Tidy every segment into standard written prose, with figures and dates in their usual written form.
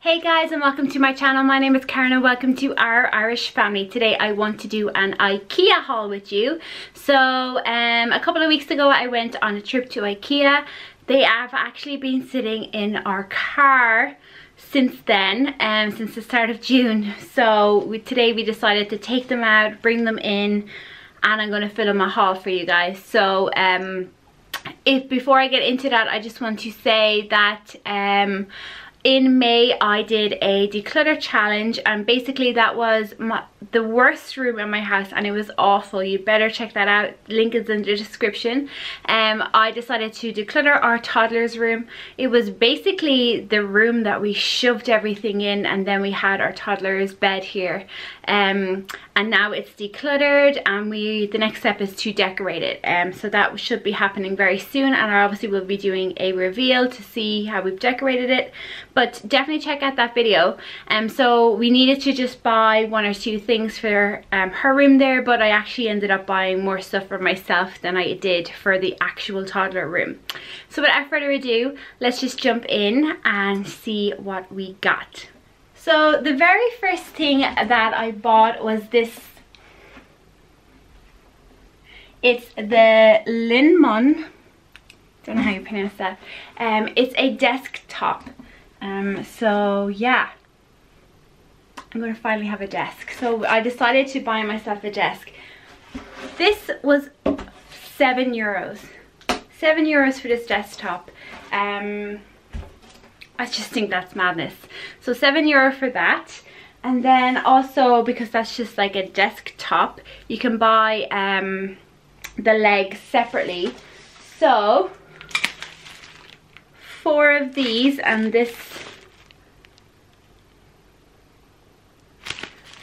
Hey guys, and welcome to my channel. My name is Karen and welcome to our Irish family. Today I want to do an Ikea haul with you. So a couple of weeks ago I went on a trip to Ikea. They have actually been sitting in our car since then, since the start of June. So today we decided to take them out, bring them in, and I'm going to film a haul for you guys. So before I get into that, I just want to say that in May I did a declutter challenge, and basically that was the worst room in my house and it was awful. You better check that out, link is in the description. I decided to declutter our toddler's room. It was basically the room that we shoved everything in, and then we had our toddler's bed here, and now it's decluttered, and the next step is to decorate it. So that should be happening very soon, and I obviously will be doing a reveal to see how we've decorated it, but definitely check out that video. So we needed to just buy one or two things for her room there, but I actually ended up buying more stuff for myself than I did for the actual toddler room. So without further ado, let's just jump in and see what we got. So the very first thing that I bought was this. It's the Linmon, don't know how you pronounce that. It's a desktop. So yeah, I'm going to finally have a desk. So I decided to buy myself a desk. This was €7. €7 for this desktop. I just think that's madness. So €7 for that. And then also, because that's just like a desktop, you can buy the legs separately. So 4 of these, and this.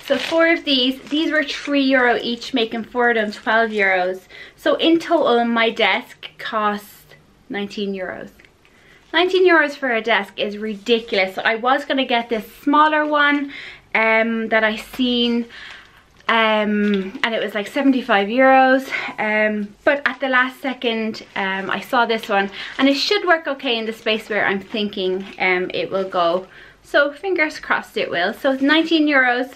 So 4 of these were €3 each, making 4 of them €12. So in total my desk cost €19. €19 for a desk is ridiculous. So I was going to get this smaller one that I seen, and it was like €75. But at the last second I saw this one, and it should work okay in the space where I'm thinking it will go. So fingers crossed it will. So it's €19,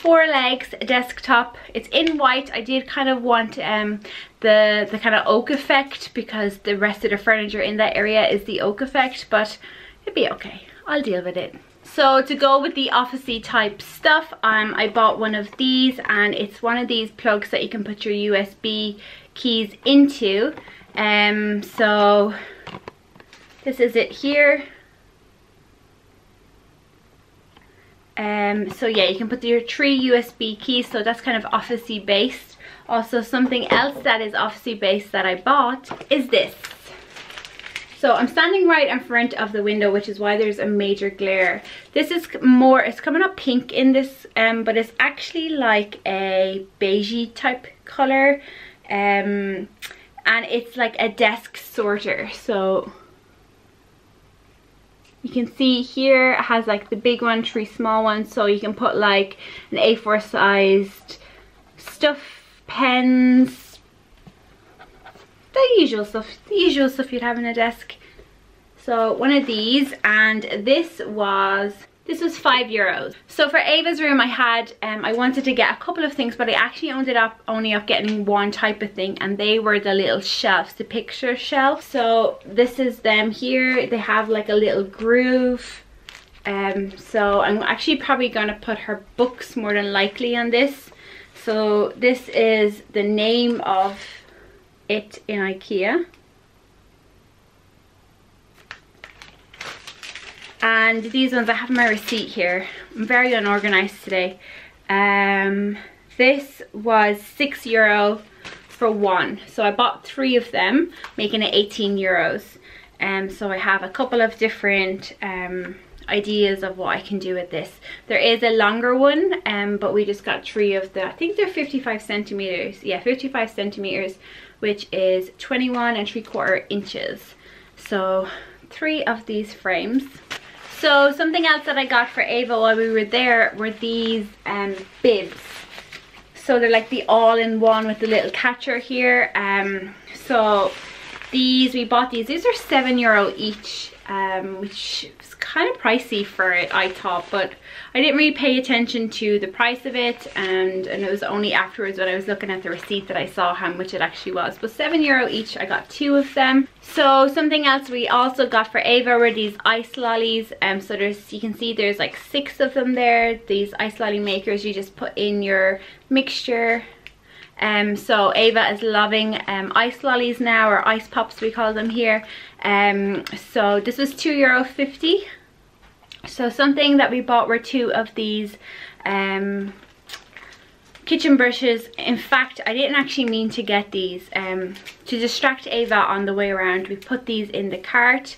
4 legs, a desktop. It's in white. I did kind of want the kind of oak effect, because the rest of the furniture in that area is the oak effect, but it'd be okay. I'll deal with it. So to go with the officey type stuff, I bought one of these, and it's one of these plugs that you can put your USB keys into. So this is it here. So yeah, you can put your 3 USB keys, so that's kind of officey based. Also, something else that is officey based that I bought is this. So I'm standing right in front of the window, which is why there's a major glare. This is more, it's coming up pink in this, but it's actually like a beigey type color, and it's like a desk sorter. So you can see here it has like the big one, 3 small ones, so you can put like an A4 sized stuff, pens, the usual stuff you'd have in a desk. So one of these, and this was €5. So for Ava's room I wanted to get a couple of things, but I actually ended up only getting one type of thing, and they were the little shelves, the picture shelf. So this is them here. They have like a little groove. So I'm actually probably going to put her books more than likely on this. So this is the name of it in Ikea. And these ones, I have my receipt here. I'm very unorganized today. This was €6 for one. So I bought 3 of them, making it €18. So I have a couple of different ideas of what I can do with this. There is a longer one, but we just got 3 of the, I think they're 55 centimeters. Yeah, 55 centimeters, which is 21¾ inches. So 3 of these frames. So something else that I got for Ava while we were there were these bibs. So they're like the all-in-one with the little catcher here. So we bought these. These are €7 each. which was kind of pricey for it, I thought, but I didn't really pay attention to the price of it, and it was only afterwards when I was looking at the receipt that I saw how much it actually was. But €7 each. I got 2 of them. So something else we also got for Ava were these ice lollies. So you can see there's like 6 of them there. These ice lolly makers, you just put in your mixture. So Ava is loving ice lollies now, or ice pops we call them here. So this was €2.50. So something that we bought were 2 of these kitchen brushes. In fact, I didn't actually mean to get these. To distract Ava on the way around, we put these in the cart,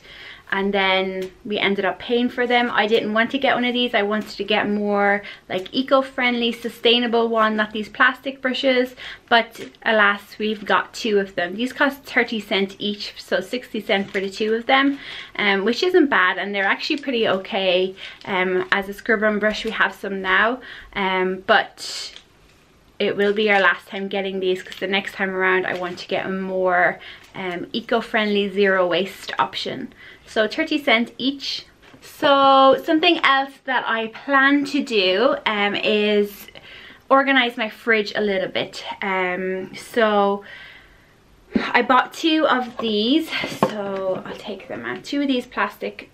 and then we ended up paying for them. I didn't want to get one of these. I wanted to get more like eco-friendly, sustainable one, not these plastic brushes. But alas, we've got 2 of them. These cost 30 cents each, so 60 cents for the 2 of them, which isn't bad, and they're actually pretty okay. As a scrub and brush, we have some now, but it will be our last time getting these, because the next time around I want to get a more eco-friendly, zero waste option. So 30 cents each. So something else that I plan to do is organize my fridge a little bit. So I bought 2 of these, so I'll take them out. 2 of these plastic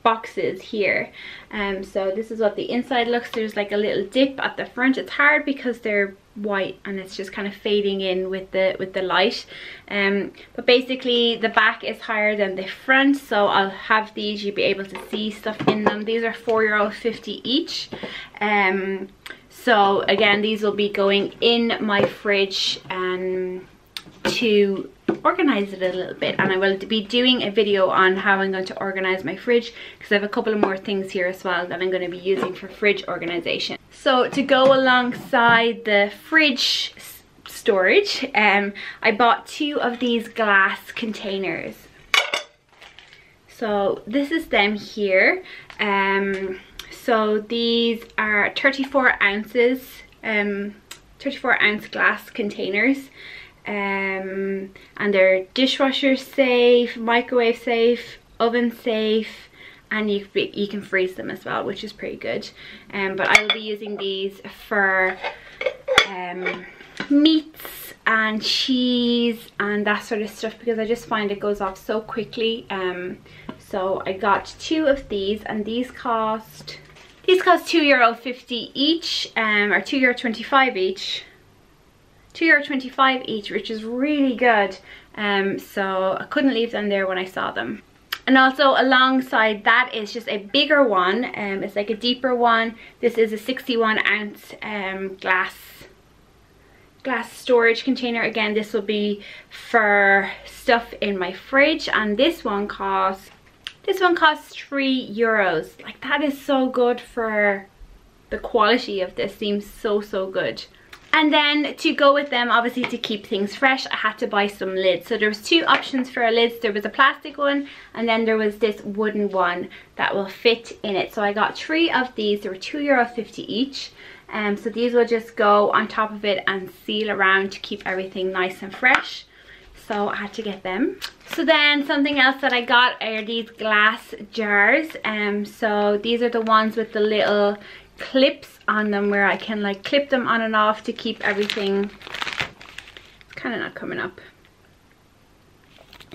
boxes here. So this is what the inside looks. There's like a little dip at the front. It's hard because they're white and it's just kind of fading in with the light, but basically the back is higher than the front, so I'll have these. You'll be able to see stuff in them. These are €4.50 each. So again, these will be going in my fridge to organize it a little bit, and I will be doing a video on how I'm going to organize my fridge, because I have a couple of more things here as well that I'm going to be using for fridge organization. So to go alongside the fridge storage, I bought 2 of these glass containers. So this is them here. So these are 34 ounces, 34 ounce glass containers. And they're dishwasher safe, microwave safe, oven safe, and you can freeze them as well, which is pretty good. But I will be using these for meats and cheese and that sort of stuff, because I just find it goes off so quickly. So I got 2 of these, and these cost €2.50 each, or €2.25 each. €2.25 each, which is really good. So I couldn't leave them there when I saw them. And also alongside that is just a bigger one. It's like a deeper one. This is a 61 ounce glass storage container. Again, this will be for stuff in my fridge, and this one costs €3. Like, that is so good for the quality of this. Seems so good. And then to go with them, obviously to keep things fresh, I had to buy some lids. So there was 2 options for lids. There was a plastic one, and then there was this wooden one that will fit in it. So I got 3 of these. They were €2.50 each. So these will just go on top of it and seal around to keep everything nice and fresh. So I had to get them. So then something else that I got are these glass jars. So these are the ones with the little clips on them, where I can like clip them on and off to keep everything. It's kind of not coming up.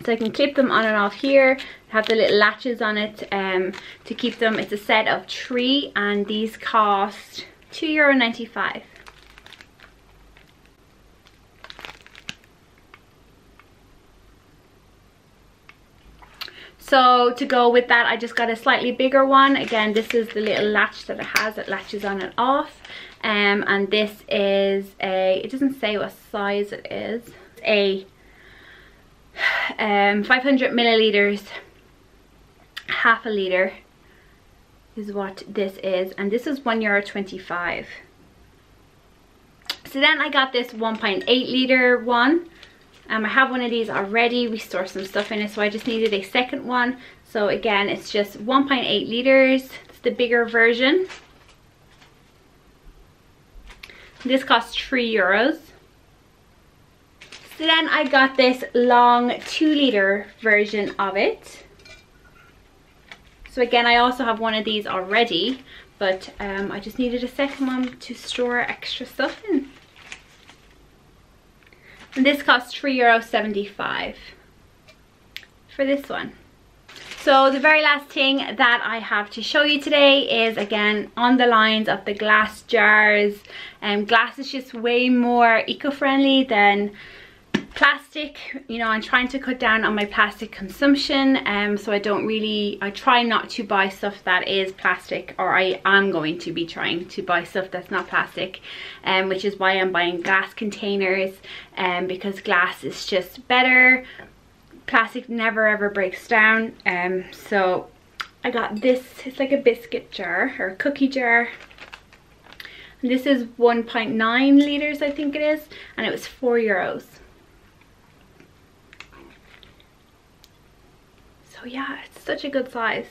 So I can clip them on and off here, have the little latches on it to keep them. It's a set of 3, and these cost €2.95. So to go with that, I just got a slightly bigger one. Again, this is the little latch that it has. It latches on and off. And this is it doesn't say what size it is. It's a 500 milliliters, half a liter is what this is. And this is €1.25. So then I got this 1.8 liter one. I have one of these already. We store some stuff in it, so I just needed a second one. So again, it's just 1.8 liters. It's the bigger version. This costs €3. So then I got this long 2 liter version of it. So again, I also have one of these already, but I just needed a second one to store extra stuff in. And this costs €3.75 for this one. So the very last thing that I have to show you today is, again, on the lines of the glass jars. Glass is just way more eco-friendly than plastic. You know, I'm trying to cut down on my plastic consumption, so I try not to buy stuff that is plastic, or I am going to be trying to buy stuff that's not plastic, which is why I'm buying glass containers, because glass is just better. Plastic never ever breaks down. So I got this. It's like a biscuit jar or a cookie jar, and this is 1.9 liters, I think it is, and it was €4. So yeah, it's such a good size.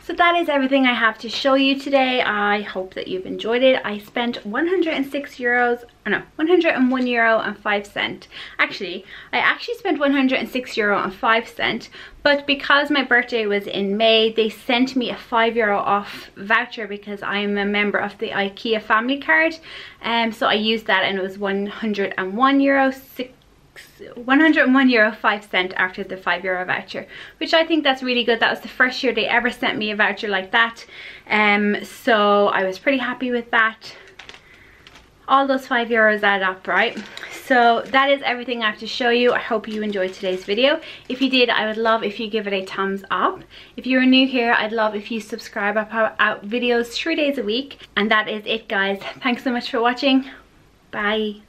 So that is everything I have to show you today. I hope that you've enjoyed it. I spent €101.05. Actually, I actually spent €106.05, but because my birthday was in May, they sent me a €5 off voucher because I'm a member of the Ikea family card. So I used that, and it was €101.05 after the €5 voucher, which I think that's really good. That was the first year they ever sent me a voucher like that, so I was pretty happy with that. All those €5 add up, right? So that is everything I have to show you. I hope you enjoyed today's video. If you did, I would love if you give it a thumbs up. If you're new here, I'd love if you subscribe. I put out videos 3 days a week, and that is it, guys. Thanks so much for watching. Bye.